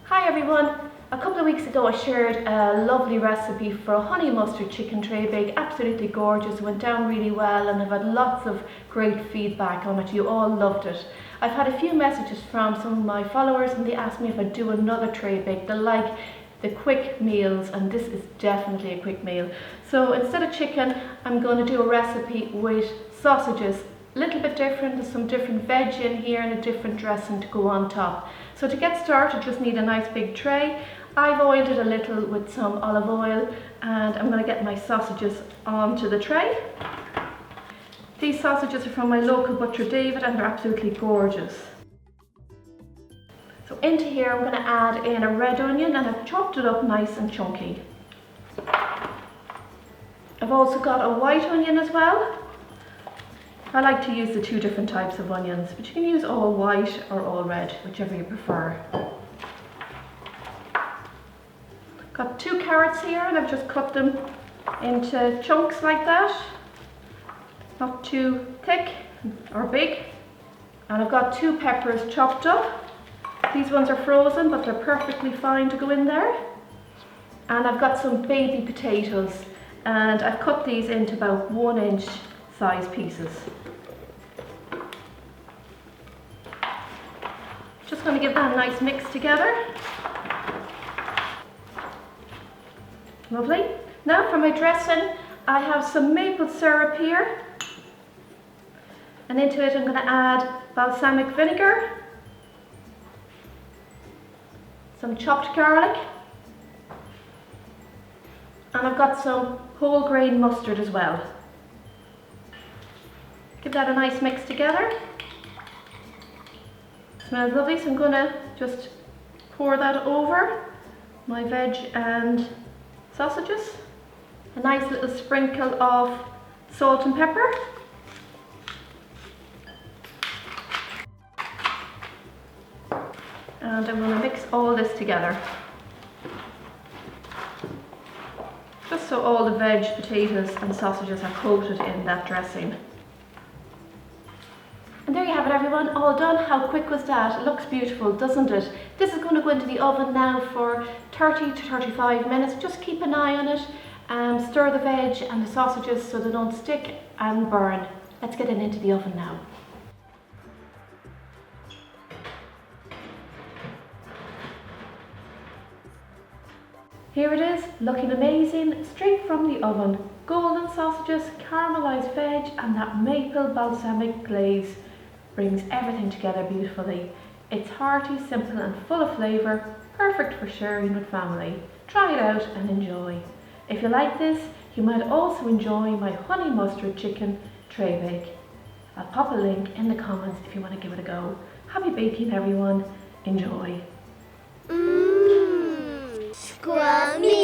Hi everyone! A couple of weeks ago I shared a lovely recipe for a honey mustard chicken Traybake. Absolutely gorgeous, went down really well and I've had lots of great feedback on it. You all loved it. I've had a few messages from some of my followers and they asked me if I'd do another Traybake. They like the quick meals and this is definitely a quick meal. So instead of chicken I'm going to do a recipe with sausages. A little bit different, there's some different veg in here and a different dressing to go on top. So to get started, just need a nice big tray. I've oiled it a little with some olive oil and I'm going to get my sausages onto the tray. These sausages are from my local butcher David and they're absolutely gorgeous. So into here I'm going to add in a red onion and I've chopped it up nice and chunky. I've also got a white onion as well. I like to use the two different types of onions, but you can use all white or all red, whichever you prefer. Got 2 carrots here and I've just cut them into chunks like that. Not too thick or big. And I've got 2 peppers chopped up. These ones are frozen, but they're perfectly fine to go in there. And I've got some baby potatoes and I've cut these into about 1-inch size pieces. Just going to give that a nice mix together. Lovely. Now for my dressing, I have some maple syrup here. And into it I'm going to add balsamic vinegar, some chopped garlic, and I've got some whole grain mustard as well. Give that a nice mix together. Smells lovely, so I'm going to just pour that over my veg and sausages. A nice little sprinkle of salt and pepper. And I'm going to mix all this together. Just so all the veg, potatoes and sausages are coated in that dressing. And there you have it everyone, all done. How quick was that? It looks beautiful, doesn't it? This is going to go into the oven now for 30 to 35 minutes. Just keep an eye on it. Stir the veg and the sausages so they don't stick and burn. Let's get it into the oven now. Here it is, looking amazing, straight from the oven. Golden sausages, caramelised veg and that maple balsamic glaze brings everything together beautifully. It's hearty, simple and full of flavour, perfect for sharing with family. Try it out and enjoy. If you like this, you might also enjoy my honey mustard chicken Traybake. I'll pop a link in the comments if you want to give it a go. Happy baking everyone, enjoy. Scrummy.